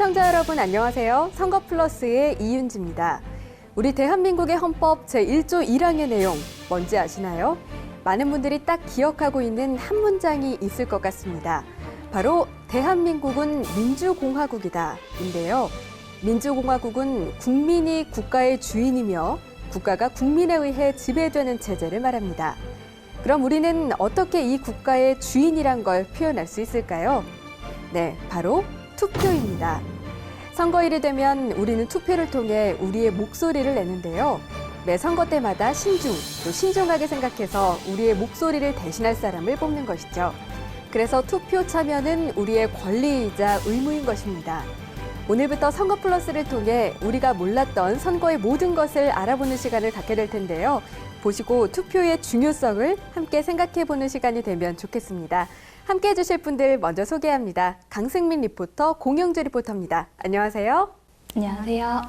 시청자 여러분 안녕하세요. 선거플러스의 이윤지입니다. 우리 대한민국의 헌법 제1조 1항의 내용 뭔지 아시나요? 많은 분들이 딱 기억하고 있는 한 문장이 있을 것 같습니다. 바로 대한민국은 민주공화국이다 인데요. 민주공화국은 국민이 국가의 주인이며 국가가 국민에 의해 지배되는 체제를 말합니다. 그럼 우리는 어떻게 이 국가의 주인이란 걸 표현할 수 있을까요? 네, 바로 투표입니다. 선거일이 되면 우리는 투표를 통해 우리의 목소리를 내는데요. 매 선거 때마다 또 신중하게 생각해서 우리의 목소리를 대신할 사람을 뽑는 것이죠. 그래서 투표 참여는 우리의 권리이자 의무인 것입니다. 오늘부터 선거플러스를 통해 우리가 몰랐던 선거의 모든 것을 알아보는 시간을 갖게 될 텐데요. 보시고 투표의 중요성을 함께 생각해보는 시간이 되면 좋겠습니다. 함께해 주실 분들 먼저 소개합니다. 강승민 리포터, 공영주 리포터입니다. 안녕하세요. 안녕하세요.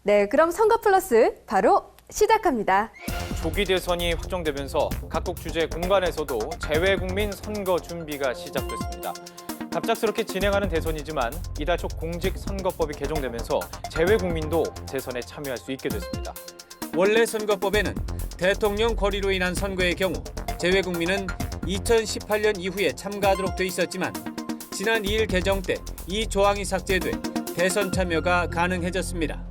네, 그럼 선거플러스 바로 시작합니다. 조기 대선이 확정되면서 각국 주재 공간에서도 재외국민 선거 준비가 시작됐습니다. 갑작스럽게 진행하는 대선이지만 이달 초 공직선거법이 개정되면서 재외국민도 대선에 참여할 수 있게 됐습니다. 원래 선거법에는 대통령 거리로 인한 선거의 경우 재외국민은 2018년 이후에 참가하도록 돼 있었지만 지난 2일 개정 때 이 조항이 삭제돼 대선 참여가 가능해졌습니다.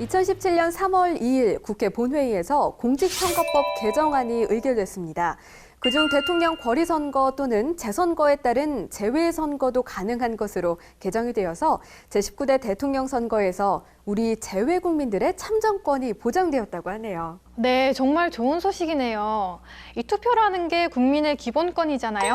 (2017년 3월 2일) 국회 본회의에서 공직선거법 개정안이 의결됐습니다. 그중 대통령 거리선거 또는 재선거에 따른 재외선거도 가능한 것으로 개정이 되어서 제19대 대통령 선거에서 우리 재외국민들의 참정권이 보장되었다고 하네요. 네, 정말 좋은 소식이네요. 이 투표라는 게 국민의 기본권이잖아요.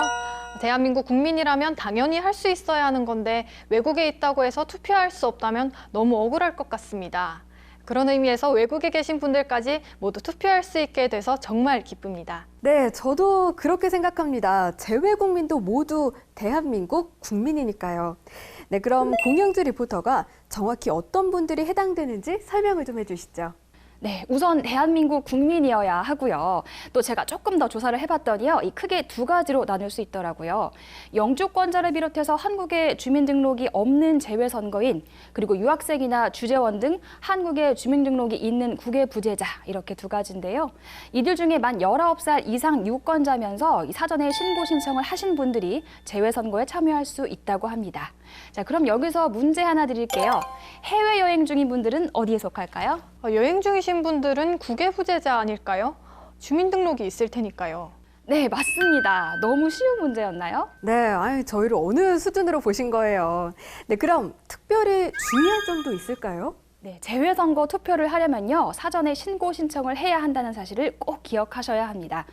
대한민국 국민이라면 당연히 할 수 있어야 하는 건데 외국에 있다고 해서 투표할 수 없다면 너무 억울할 것 같습니다. 그런 의미에서 외국에 계신 분들까지 모두 투표할 수 있게 돼서 정말 기쁩니다. 네, 저도 그렇게 생각합니다. 재외국민도 모두 대한민국 국민이니까요. 네, 그럼 공영주 리포터가 정확히 어떤 분들이 해당되는지 설명을 좀 해주시죠. 네, 우선 대한민국 국민이어야 하고요. 또 제가 조금 더 조사를 해봤더니요. 이 크게 두 가지로 나눌 수 있더라고요. 영주권자를 비롯해서 한국에 주민등록이 없는 재외선거인, 그리고 유학생이나 주재원 등 한국에 주민등록이 있는 국외 부재자, 이렇게 두 가지인데요. 이들 중에 만 19살 이상 유권자면서 이 사전에 신고 신청을 하신 분들이 재외선거에 참여할 수 있다고 합니다. 자, 그럼 여기서 문제 하나 드릴게요. 해외여행 중인 분들은 어디에 속할까요? 여행 중이신 분들은 국외 부재자 아닐까요? 주민등록이 있을 테니까요. 네, 맞습니다. 너무 쉬운 문제였나요? 네, 저희를 어느 수준으로 보신 거예요. 네, 그럼 특별히 주의할 점도 있을까요? 네, 재외선거 투표를 하려면요, 사전에 신고 신청을 해야 한다는 사실을 꼭 기억하셔야 합니다.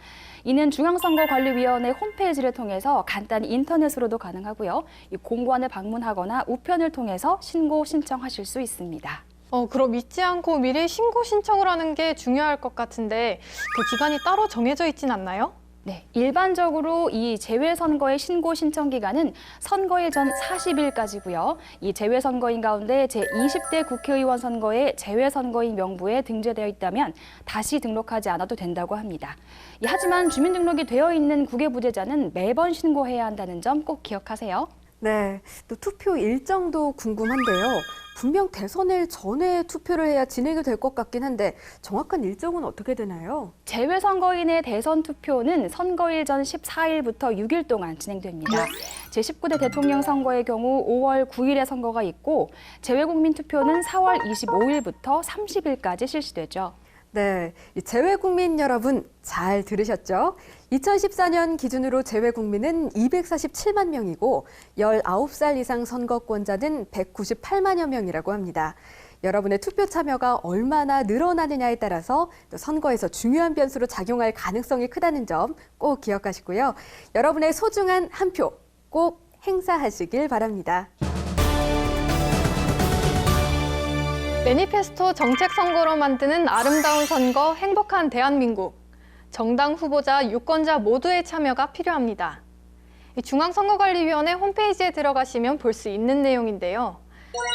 이는 중앙선거관리위원회 홈페이지를 통해서 간단히 인터넷으로도 가능하고요. 이 공관을 방문하거나 우편을 통해서 신고 신청하실 수 있습니다. 그럼 잊지 않고 미리 신고 신청을 하는 게 중요할 것 같은데 그 기간이 따로 정해져 있진 않나요? 네, 일반적으로 이 재외선거의 신고 신청 기간은 선거일 전 40일까지고요. 이 재외선거인 가운데 제20대 국회의원 선거에 재외선거인 명부에 등재되어 있다면 다시 등록하지 않아도 된다고 합니다. 하지만 주민등록이 되어 있는 국외 부재자는 매번 신고해야 한다는 점 꼭 기억하세요. 네, 또 투표 일정도 궁금한데요. 분명 대선일 전에 투표를 해야 진행이 될 것 같긴 한데 정확한 일정은 어떻게 되나요? 재외선거인의 대선 투표는 선거일 전 14일부터 6일 동안 진행됩니다. 제19대 대통령 선거의 경우 5월 9일에 선거가 있고 재외국민 투표는 4월 25일부터 30일까지 실시되죠. 네, 재외국민 여러분 잘 들으셨죠? 2014년 기준으로 재외국민은 247만 명이고 19살 이상 선거권자는 198만여 명이라고 합니다. 여러분의 투표 참여가 얼마나 늘어나느냐에 따라서 또 선거에서 중요한 변수로 작용할 가능성이 크다는 점 꼭 기억하시고요. 여러분의 소중한 한 표 꼭 행사하시길 바랍니다. 매니페스토 정책 선거로 만드는 아름다운 선거, 행복한 대한민국. 정당 후보자, 유권자 모두의 참여가 필요합니다. 중앙선거관리위원회 홈페이지에 들어가시면 볼 수 있는 내용인데요.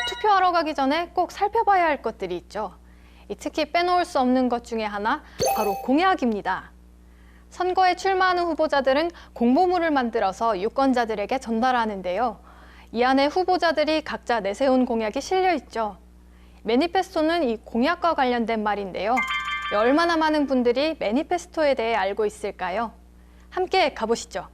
투표하러 가기 전에 꼭 살펴봐야 할 것들이 있죠. 특히 빼놓을 수 없는 것 중에 하나, 바로 공약입니다. 선거에 출마하는 후보자들은 공보물을 만들어서 유권자들에게 전달하는데요. 이 안에 후보자들이 각자 내세운 공약이 실려 있죠. 매니페스토는 이 공약과 관련된 말인데요. 얼마나 많은 분들이 매니페스토에 대해 알고 있을까요? 함께 가보시죠.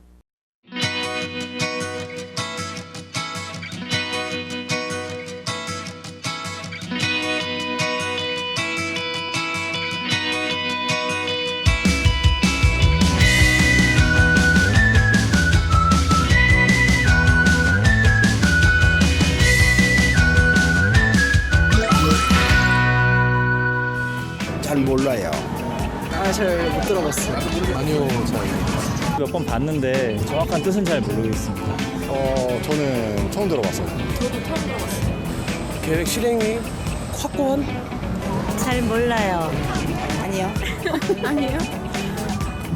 잘 몰라요. 잘 못 들어봤어요. 아니요, 잘. 몇 번 봤는데 정확한 뜻은 잘 모르겠습니다. 저는 처음 들어봤어요. 계획 실행이 확고한? 잘 몰라요. 아니요. 아니에요?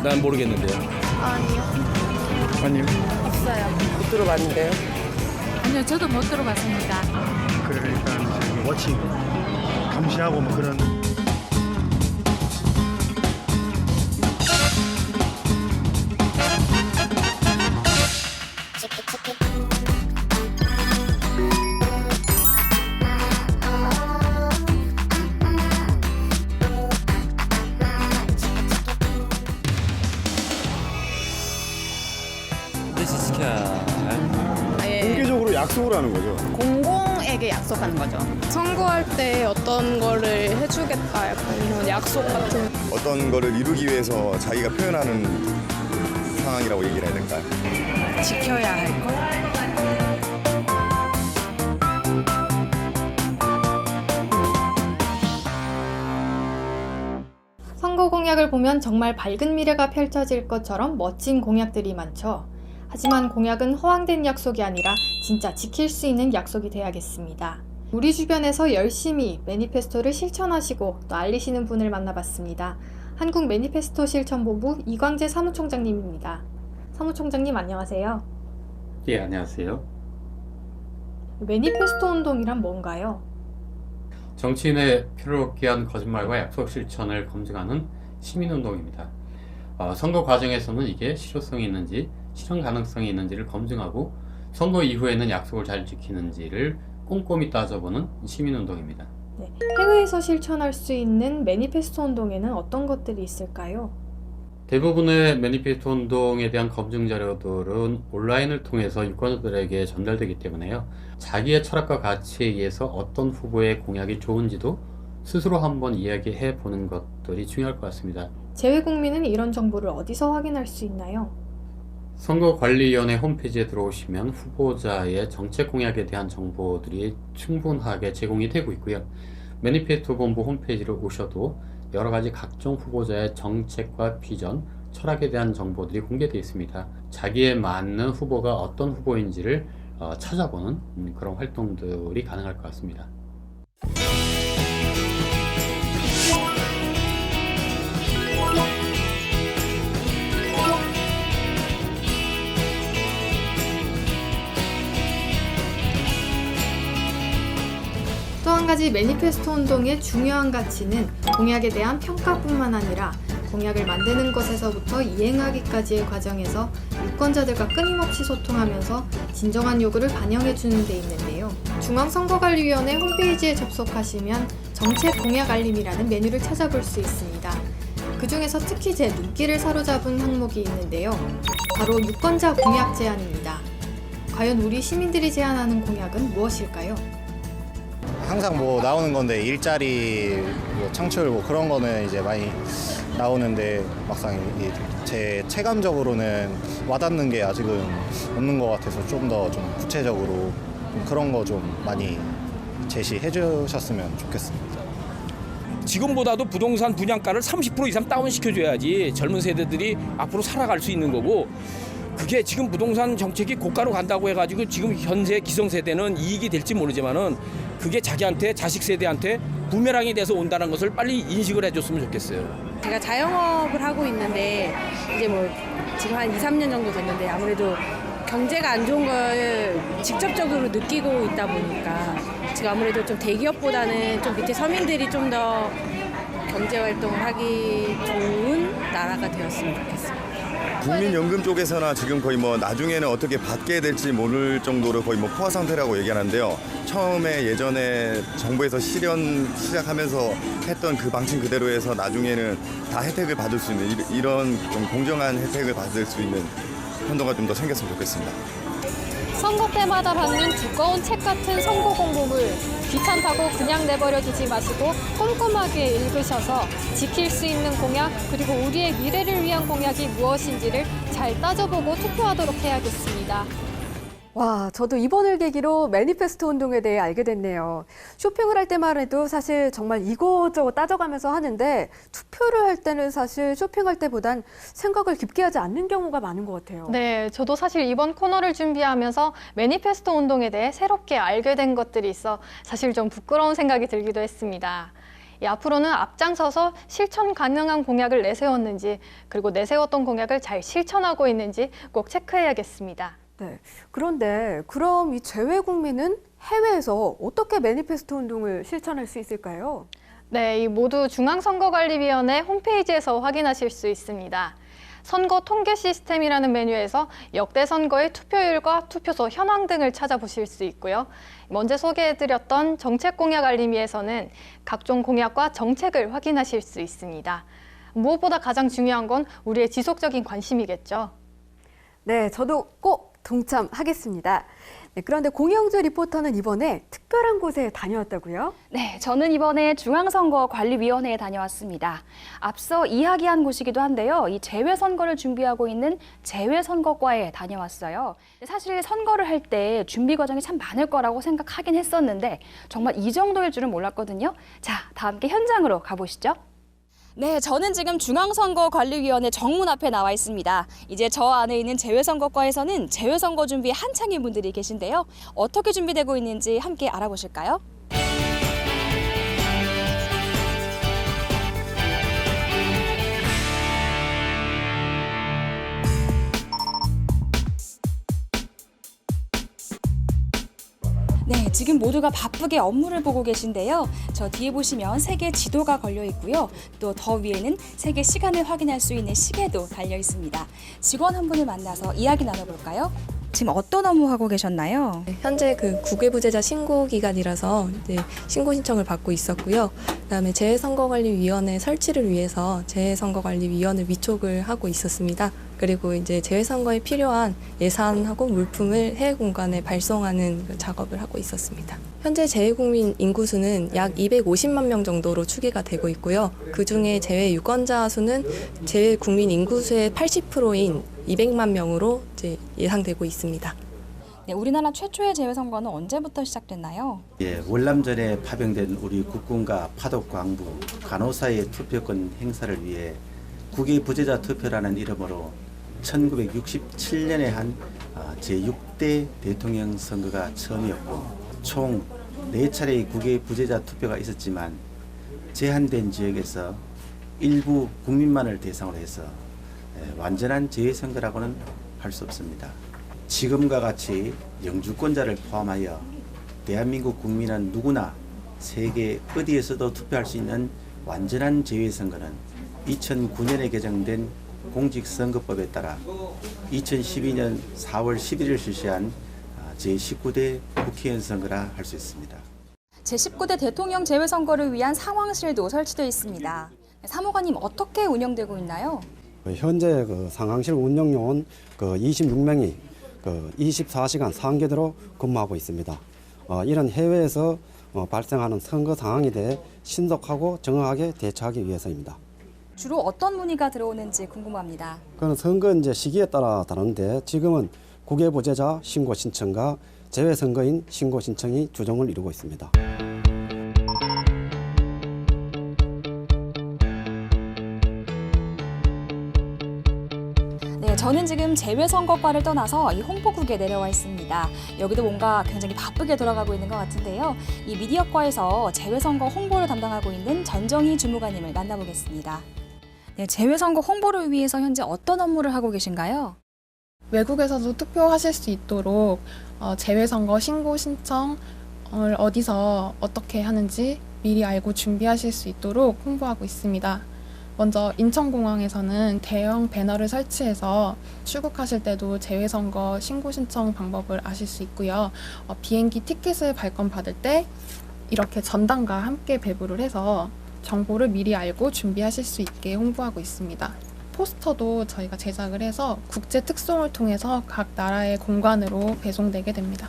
난 모르겠는데요. 아니요. 못 들어봤는데요. 아니요, 저도 못 들어봤습니다. 그러니까 저기 워칭 감시하고 뭐 그런. 공개적으로 약속을 하는 거죠. 공공에게 약속하는 거죠. 선거할 때 어떤 거를 해주겠다 약간 이런 약속 같은. 어떤 거를 이루기 위해서 자기가 표현하는 상황이라고 얘기를 해야 될까요? 지켜야 할 걸. 선거 공약을 보면 정말 밝은 미래가 펼쳐질 것처럼 멋진 공약들이 많죠. 하지만 공약은 허황된 약속이 아니라 진짜 지킬 수 있는 약속이 돼야겠습니다. 우리 주변에서 열심히 매니페스토를 실천하시고 또 알리시는 분을 만나봤습니다. 한국 매니페스토 실천본부 이광재 사무총장님입니다. 사무총장님 안녕하세요. 예, 안녕하세요. 매니페스토 운동이란 뭔가요? 정치인의 필요로 없게 한 거짓말과 약속 실천을 검증하는 시민운동입니다. 선거 과정에서는 이게 실효성이 있는지, 실현 가능성이 있는지를 검증하고 선거 이후에는 약속을 잘 지키는지를 꼼꼼히 따져보는 시민운동입니다. 네, 해외에서 실천할 수 있는 매니페스토 운동에는 어떤 것들이 있을까요? 대부분의 매니페스토 운동에 대한 검증 자료들은 온라인을 통해서 유권자들에게 전달되기 때문에요. 자기의 철학과 가치에 의해서 어떤 후보의 공약이 좋은지도 스스로 한번 이야기해 보는 것들이 중요할 것 같습니다. 재외국민은 이런 정보를 어디서 확인할 수 있나요? 선거관리위원회 홈페이지에 들어오시면 후보자의 정책 공약에 대한 정보들이 충분하게 제공이 되고 있고요. 매니페스토 본부 홈페이지로 오셔도 여러 가지 각종 후보자의 정책과 비전, 철학에 대한 정보들이 공개되어 있습니다. 자기에 맞는 후보가 어떤 후보인지를 찾아보는 그런 활동들이 가능할 것 같습니다. 또 한 가지 매니페스토 운동의 중요한 가치는 공약에 대한 평가뿐만 아니라 공약을 만드는 것에서부터 이행하기까지의 과정에서 유권자들과 끊임없이 소통하면서 진정한 요구를 반영해 주는 데 있는데요. 중앙선거관리위원회 홈페이지에 접속하시면 정책 공약 알림이라는 메뉴를 찾아볼 수 있습니다. 그 중에서 특히 제 눈길을 사로잡은 항목이 있는데요. 바로 유권자 공약 제안입니다. 과연 우리 시민들이 제안하는 공약은 무엇일까요? 항상 뭐 나오는 건데 일자리 뭐 창출 뭐 그런 거는 이제 많이 나오는데 막상 제 체감적으로는 와닿는 게 아직은 없는 것 같아서 좀 더 좀 구체적으로 그런 거 좀 많이 제시해 주셨으면 좋겠습니다. 지금보다도 부동산 분양가를 30% 이상 다운시켜줘야지 젊은 세대들이 앞으로 살아갈 수 있는 거고, 그게 지금 부동산 정책이 고가로 간다고 해가지고 지금 현재 기성세대는 이익이 될지 모르지만은 그게 자기한테, 자식 세대한테 부메랑이 돼서 온다는 것을 빨리 인식을 해줬으면 좋겠어요. 제가 자영업을 하고 있는데 이제 뭐 지금 한 2, 3년 정도 됐는데 아무래도 경제가 안 좋은 걸 직접적으로 느끼고 있다 보니까 지금 아무래도 좀 대기업보다는 좀 밑에 서민들이 좀 더 경제 활동을 하기 좋은 나라가 되었으면 좋겠습니다. 국민연금 쪽에서나 지금 거의 뭐 나중에는 어떻게 받게 될지 모를 정도로 거의 뭐 포화 상태라고 얘기하는데요. 처음에 예전에 정부에서 실현 시작하면서 했던 그 방침 그대로 해서 나중에는 다 혜택을 받을 수 있는 이런 좀 공정한 혜택을 받을 수 있는 편도가 좀 더 생겼으면 좋겠습니다. 선거 때마다 받는 두꺼운 책 같은 선거 공보물 귀찮다고 그냥 내버려두지 마시고 꼼꼼하게 읽으셔서 지킬 수 있는 공약 그리고 우리의 미래를 위한 공약이 무엇인지를 잘 따져보고 투표하도록 해야겠습니다. 와, 저도 이번을 계기로 매니페스토 운동에 대해 알게 됐네요. 쇼핑을 할 때만 해도 사실 정말 이것저것 따져가면서 하는데 투표를 할 때는 사실 쇼핑할 때보단 생각을 깊게 하지 않는 경우가 많은 것 같아요. 네, 저도 사실 이번 코너를 준비하면서 매니페스토 운동에 대해 새롭게 알게 된 것들이 있어 사실 좀 부끄러운 생각이 들기도 했습니다. 앞으로는 앞장서서 실천 가능한 공약을 내세웠는지 그리고 내세웠던 공약을 잘 실천하고 있는지 꼭 체크해야겠습니다. 네. 그런데 그럼 이 재외 국민은 해외에서 어떻게 매니페스토 운동을 실천할 수 있을까요? 네, 이 모두 중앙선거관리위원회 홈페이지에서 확인하실 수 있습니다. 선거 통계 시스템이라는 메뉴에서 역대 선거의 투표율과 투표소 현황 등을 찾아보실 수 있고요. 먼저 소개해드렸던 정책 공약 알림이에서는 각종 공약과 정책을 확인하실 수 있습니다. 무엇보다 가장 중요한 건 우리의 지속적인 관심이겠죠. 네, 저도 꼭 동참하겠습니다. 네, 그런데 공영주 리포터는 이번에 특별한 곳에 다녀왔다고요? 네, 저는 이번에 중앙선거관리위원회에 다녀왔습니다. 앞서 이야기한 곳이기도 한데요. 이 재외선거를 준비하고 있는 재외선거과에 다녀왔어요. 사실 선거를 할 때 준비 과정이 참 많을 거라고 생각하긴 했었는데 정말 이 정도일 줄은 몰랐거든요. 자, 다 함께 현장으로 가보시죠. 네, 저는 지금 중앙선거관리위원회 정문 앞에 나와 있습니다. 이제 저 안에 있는 재외선거과에서는 재외선거 준비에 한창인 분들이 계신데요. 어떻게 준비되고 있는지 함께 알아보실까요? 네, 지금 모두가 바쁘게 업무를 보고 계신데요. 저 뒤에 보시면 세계 지도가 걸려 있고요. 또 더 위에는 세계 시간을 확인할 수 있는 시계도 달려 있습니다. 직원 한 분을 만나서 이야기 나눠볼까요? 지금 어떤 업무 하고 계셨나요? 현재 그 국외부재자 신고 기간이라서 이제 신고 신청을 받고 있었고요. 그다음에 재외선거관리위원회 설치를 위해서 재외선거관리위원회 위촉을 하고 있었습니다. 그리고 이제 재외선거에 필요한 예산하고 물품을 해외 공간에 발송하는 그 작업을 하고 있었습니다. 현재 재외국민 인구수는 약 250만 명 정도로 추계가 되고 있고요. 그중에 재외 유권자 수는 재외국민 인구수의 80%인 200만 명으로 이제 예상되고 있습니다. 네, 우리나라 최초의 재외선거는 언제부터 시작됐나요? 예, 월남전에 파병된 우리 국군과 파독광부 간호사의 투표권 행사를 위해 국외 부재자 투표라는 이름으로 1967년에 한 제6대 대통령 선거가 처음이었고 총 4차례의 국외 부재자 투표가 있었지만 제한된 지역에서 일부 국민만을 대상으로 해서 완전한 재외선거라고는 할 수 없습니다. 지금과 같이 영주권자를 포함하여 대한민국 국민은 누구나 세계 어디에서도 투표할 수 있는 완전한 재외선거는 2009년에 개정된 공직선거법에 따라 2012년 4월 11일 실시한 제19대 국회의원 선거라 할 수 있습니다. 제19대 대통령 재외선거를 위한 상황실도 설치되어 있습니다. 사무관님, 어떻게 운영되고 있나요? 현재 그 상황실 운영요원 26명이 24시간 상계대로 근무하고 있습니다. 이런 해외에서 발생하는 선거 상황에 대해 신속하고 정확하게 대처하기 위해서입니다. 주로 어떤 문의가 들어오는지 궁금합니다. 그건 선거 이제 시기에 따라 다른데 지금은 국외 부재자 신고 신청과 재외 선거인 신고 신청이 주종을 이루고 있습니다. 네, 저는 지금 재외선거과를 떠나서 이 홍보국에 내려와 있습니다. 여기도 뭔가 굉장히 바쁘게 돌아가고 있는 것 같은데요. 이 미디어과에서 재외선거 홍보를 담당하고 있는 전정희 주무관님을 만나보겠습니다. 네, 재외선거 홍보를 위해서 현재 어떤 업무를 하고 계신가요? 외국에서도 투표하실 수 있도록 재외선거 신고 신청을 어디서 어떻게 하는지 미리 알고 준비하실 수 있도록 홍보하고 있습니다. 먼저 인천공항에서는 대형 배너를 설치해서 출국하실 때도 재외선거 신고 신청 방법을 아실 수 있고요. 비행기 티켓을 발권받을 때 이렇게 전단과 함께 배부를 해서 정보를 미리 알고 준비하실 수 있게 홍보하고 있습니다. 포스터도 저희가 제작을 해서 국제 특송을 통해서 각 나라의 공관으로 배송되게 됩니다.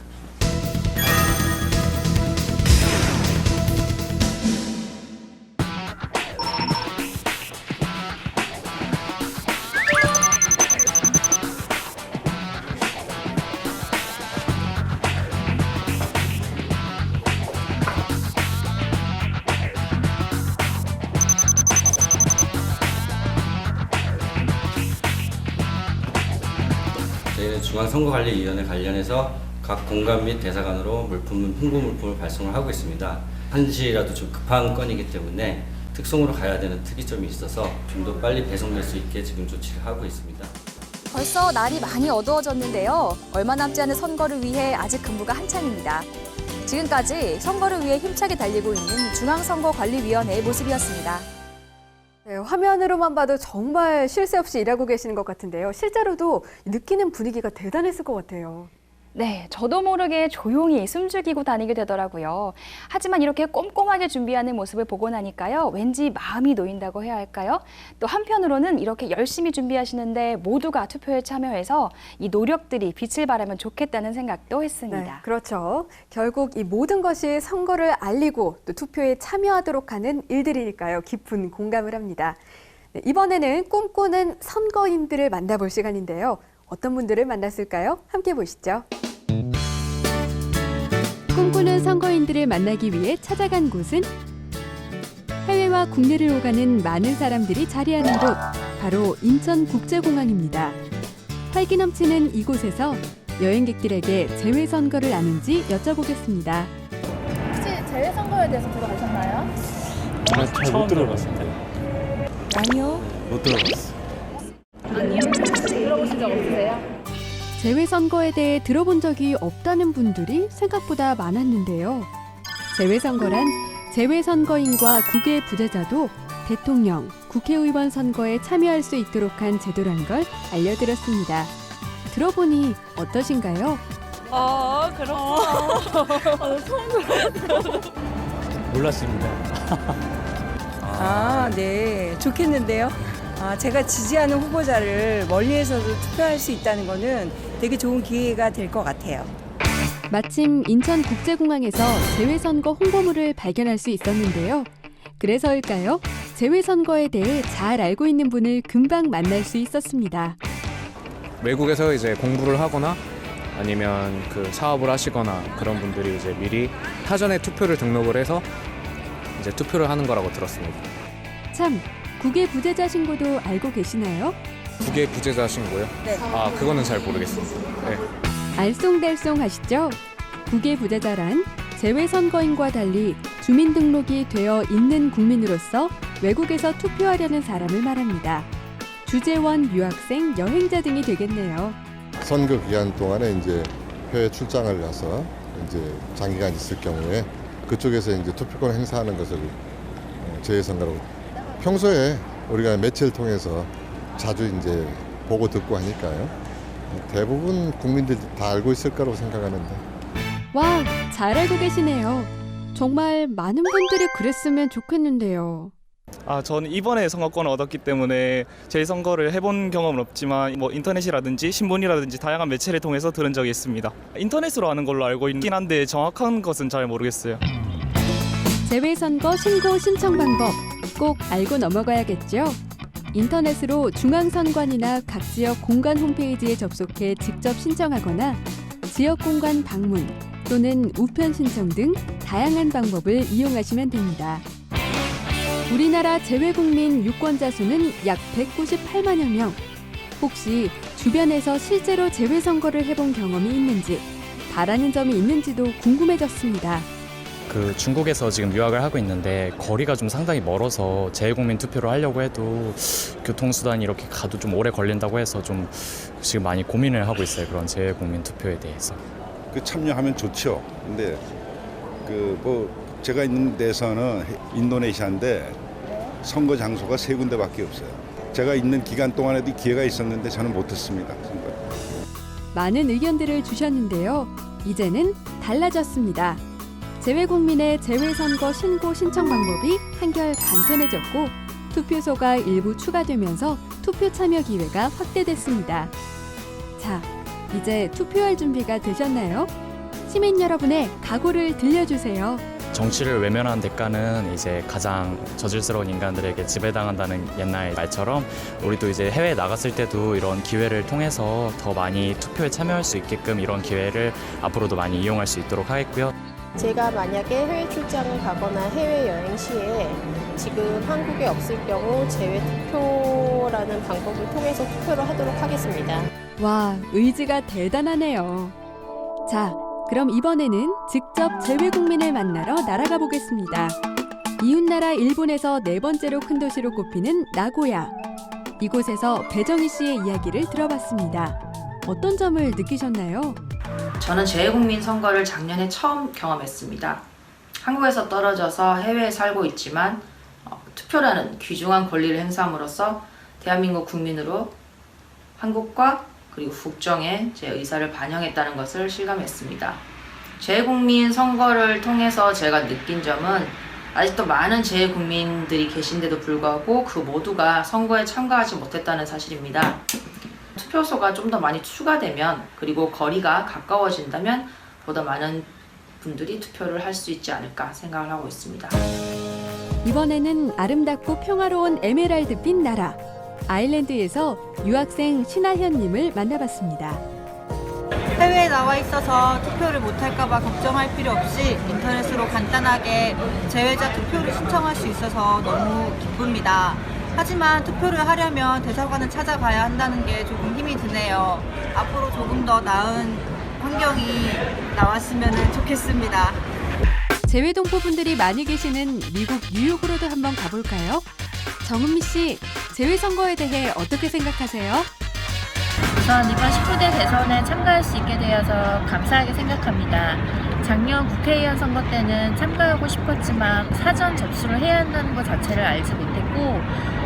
저희는 중앙선거관리위원회 관련해서 각 공관 및 대사관으로 홍보 물품을 발송을 하고 있습니다. 한시라도 좀 급한 건이기 때문에 특송으로 가야 되는 특이점이 있어서 좀 더 빨리 배송될 수 있게 지금 조치를 하고 있습니다. 벌써 날이 많이 어두워졌는데요. 얼마 남지 않은 선거를 위해 아직 근무가 한창입니다. 지금까지 선거를 위해 힘차게 달리고 있는 중앙선거관리위원회의 모습이었습니다. 네, 화면으로만 봐도 정말 쉴 새 없이 일하고 계시는 것 같은데요. 실제로도 느끼는 분위기가 대단했을 것 같아요. 네, 저도 모르게 조용히 숨죽이고 다니게 되더라고요. 하지만 이렇게 꼼꼼하게 준비하는 모습을 보고 나니까요. 왠지 마음이 놓인다고 해야 할까요? 또 한편으로는 이렇게 열심히 준비하시는데 모두가 투표에 참여해서 이 노력들이 빛을 발하면 좋겠다는 생각도 했습니다. 네, 그렇죠. 결국 이 모든 것이 선거를 알리고 또 투표에 참여하도록 하는 일들이니까요. 깊은 공감을 합니다. 네, 이번에는 꿈꾸는 선거인들을 만나볼 시간인데요. 어떤 분들을 만났을까요? 함께 보시죠. 꿈꾸는 선거인들을 만나기 위해 찾아간 곳은 해외와 국내를 오가는 많은 사람들이 자리하는 곳, 바로 인천국제공항입니다. 활기 넘치는 이곳에서 여행객들에게 재외선거를 아는지 여쭤보겠습니다. 혹시 재외선거에 대해서 들어보셨나요? 잘 못 들어봤습니다. 아니요. 못 들어봤어요. 아니요. 들어보신 적 없으세요? 재외선거에 대해 들어본 적이 없다는 분들이 생각보다 많았는데요. 재외선거란 재외선거인과 국외 부재자도 대통령, 국회의원 선거에 참여할 수 있도록 한 제도란 걸 알려드렸습니다. 들어보니 어떠신가요? 그렇구나. 몰랐습니다. 네. 좋겠는데요. 제가 지지하는 후보자를 멀리에서도 투표할 수 있다는 거는 되게 좋은 기회가 될 것 같아요. 마침 인천국제공항에서 재외선거 홍보물을 발견할 수 있었는데요. 그래서일까요? 재외선거에 대해 잘 알고 있는 분을 금방 만날 수 있었습니다. 외국에서 이제 공부를 하거나 아니면 그 사업을 하시거나 그런 분들이 이제 미리 사전에 투표를 등록을 해서 이제 투표를 하는 거라고 들었습니다. 참, 국외 부재자 신고도 알고 계시나요? 국외 부재자 신고요? 네. 그거는 잘 모르겠습니다. 네. 알쏭달쏭 하시죠? 국외 부재자란 재외선거인과 달리 주민등록이 되어 있는 국민으로서 외국에서 투표하려는 사람을 말합니다. 주재원, 유학생, 여행자 등이 되겠네요. 선거 기간 동안에 이제 해외 출장을 가서 이제 장기간 있을 경우에 그쪽에서 이제 투표권 행사하는 것을 재외선거라고. 평소에 우리가 매체를 통해서 자주 이제 보고 듣고 하니까요. 대부분 국민들이 다 알고 있을 거라고 생각하는데. 와, 잘 알고 계시네요. 정말 많은 분들이 그랬으면 좋겠는데요. 저는 이번에 선거권을 얻었기 때문에 재선거를 해본 경험은 없지만 인터넷이라든지 신문이라든지 다양한 매체를 통해서 들은 적이 있습니다. 인터넷으로 하는 걸로 알고 있긴 한데 정확한 것은 잘 모르겠어요. 재외선거 신고 신청 방법 꼭 알고 넘어가야겠죠? 인터넷으로 중앙선관위나 각 지역 공관 홈페이지에 접속해 직접 신청하거나 지역 공관 방문 또는 우편 신청 등 다양한 방법을 이용하시면 됩니다. 우리나라 재외국민 유권자 수는 약 198만여 명. 혹시 주변에서 실제로 재외선거를 해본 경험이 있는지, 바라는 점이 있는지도 궁금해졌습니다. 그 중국에서 지금 유학을 하고 있는데 거리가 좀 상당히 멀어서 재외국민 투표를 하려고 해도 교통수단이 이렇게 가도 좀 오래 걸린다고 해서 좀 지금 많이 고민을 하고 있어요. 그런 재외국민 투표에 대해서. 참여하면 좋죠. 근데 제가 있는 데서는 인도네시아인데 선거 장소가 3군데밖에 없어요. 제가 있는 기간 동안에도 기회가 있었는데 저는 못했습니다. 선거. 많은 의견들을 주셨는데요. 이제는 달라졌습니다. 재외국민의 재외선거 신고 신청 방법이 한결 간편해졌고 투표소가 일부 추가되면서 투표 참여 기회가 확대됐습니다. 자, 이제 투표할 준비가 되셨나요? 시민 여러분의 각오를 들려주세요. 정치를 외면한 대가는 이제 가장 저질스러운 인간들에게 지배당한다는 옛날 말처럼 우리도 이제 해외에 나갔을 때도 이런 기회를 통해서 더 많이 투표에 참여할 수 있게끔 이런 기회를 앞으로도 많이 이용할 수 있도록 하겠고요. 제가 만약에 해외 출장을 가거나 해외 여행 시에 지금 한국에 없을 경우 재외 투표라는 방법을 통해서 투표를 하도록 하겠습니다. 와, 의지가 대단하네요. 자, 그럼 이번에는 직접 재외국민을 만나러 날아가 보겠습니다. 이웃나라 일본에서 4번째로 큰 도시로 꼽히는 나고야. 이곳에서 배정희 씨의 이야기를 들어봤습니다. 어떤 점을 느끼셨나요? 저는 재외국민 선거를 작년에 처음 경험했습니다. 한국에서 떨어져서 해외에 살고 있지만 투표라는 귀중한 권리를 행사함으로써 대한민국 국민으로 한국과 그리고 국정에 제 의사를 반영했다는 것을 실감했습니다. 재외국민 선거를 통해서 제가 느낀 점은 아직도 많은 재외국민들이 계신데도 불구하고 그 모두가 선거에 참가하지 못했다는 사실입니다. 투표소가 좀 더 많이 추가되면 그리고 거리가 가까워진다면 보다 많은 분들이 투표를 할 수 있지 않을까 생각을 하고 있습니다. 이번에는 아름답고 평화로운 에메랄드빛 나라 아일랜드에서 유학생 신하현님을 만나봤습니다. 해외에 나와 있어서 투표를 못할까봐 걱정할 필요 없이 인터넷으로 간단하게 재외자 투표를 신청할 수 있어서 너무 기쁩니다. 하지만 투표를 하려면 대사관을 찾아가야 한다는 게 조금 힘이 드네요. 앞으로 조금 더 나은 환경이 나왔으면 좋겠습니다. 재외동포분들이 많이 계시는 미국 뉴욕으로도 한번 가볼까요? 정은미 씨, 재외선거에 대해 어떻게 생각하세요? 우선 이번 19대 대선에 참가할 수 있게 되어서 감사하게 생각합니다. 작년 국회의원 선거 때는 참가하고 싶었지만 사전 접수를 해야 한다는 것 자체를 알지 못했고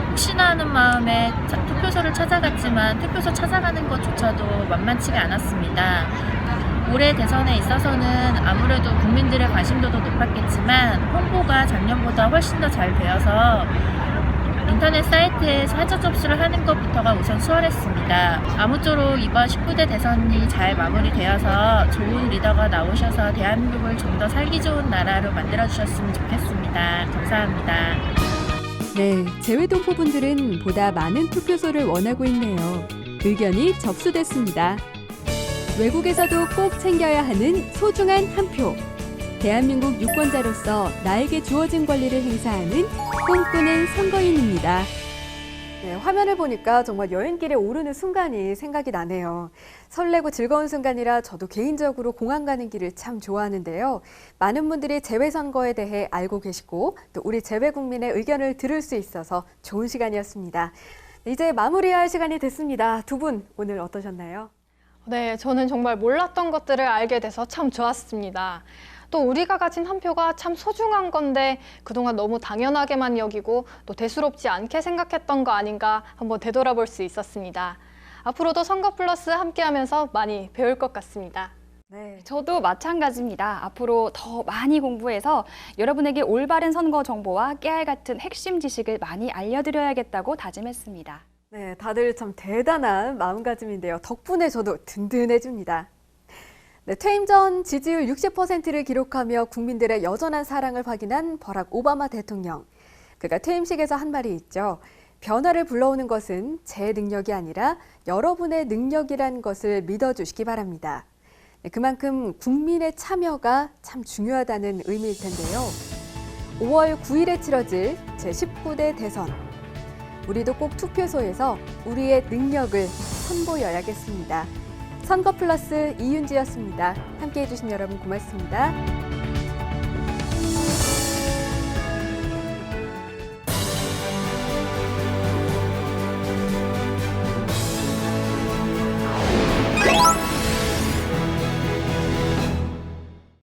혹시나 하는 마음에 투표소를 찾아갔지만 투표소 찾아가는 것조차도 만만치가 않았습니다. 올해 대선에 있어서는 아무래도 국민들의 관심도도 높았겠지만 홍보가 작년보다 훨씬 더 잘 되어서 인터넷 사이트에 사전 접수를 하는 것부터가 우선 수월했습니다. 아무쪼록 이번 19대 대선이 잘 마무리되어서 좋은 리더가 나오셔서 대한민국을 좀 더 살기 좋은 나라로 만들어주셨으면 좋겠습니다. 감사합니다. 네, 재외동포분들은 보다 많은 투표소를 원하고 있네요. 의견이 접수됐습니다. 외국에서도 꼭 챙겨야 하는 소중한 한 표. 대한민국 유권자로서 나에게 주어진 권리를 행사하는 꿈꾸는 선거인입니다. 네, 화면을 보니까 정말 여행길에 오르는 순간이 생각이 나네요. 설레고 즐거운 순간이라 저도 개인적으로 공항 가는 길을 참 좋아하는데요. 많은 분들이 재외선거에 대해 알고 계시고 또 우리 재외국민의 의견을 들을 수 있어서 좋은 시간이었습니다. 이제 마무리할 시간이 됐습니다. 두 분 오늘 어떠셨나요? 네, 저는 정말 몰랐던 것들을 알게 돼서 참 좋았습니다. 또 우리가 가진 한 표가 참 소중한 건데 그동안 너무 당연하게만 여기고 또 대수롭지 않게 생각했던 거 아닌가 한번 되돌아볼 수 있었습니다. 앞으로도 선거 플러스 함께하면서 많이 배울 것 같습니다. 네, 저도 마찬가지입니다. 앞으로 더 많이 공부해서 여러분에게 올바른 선거 정보와 깨알 같은 핵심 지식을 많이 알려드려야겠다고 다짐했습니다. 네, 다들 참 대단한 마음가짐인데요. 덕분에 저도 든든해집니다. 네, 퇴임 전 지지율 60%를 기록하며 국민들의 여전한 사랑을 확인한 버락 오바마 대통령. 그가 퇴임식에서 한 말이 있죠. 변화를 불러오는 것은 제 능력이 아니라 여러분의 능력이란 것을 믿어주시기 바랍니다. 네, 그만큼 국민의 참여가 참 중요하다는 의미일 텐데요. 5월 9일에 치러질 제19대 대선. 우리도 꼭 투표소에서 우리의 능력을 선보여야겠습니다. 선거 플러스 이윤지였습니다. 함께해 주신 여러분 고맙습니다.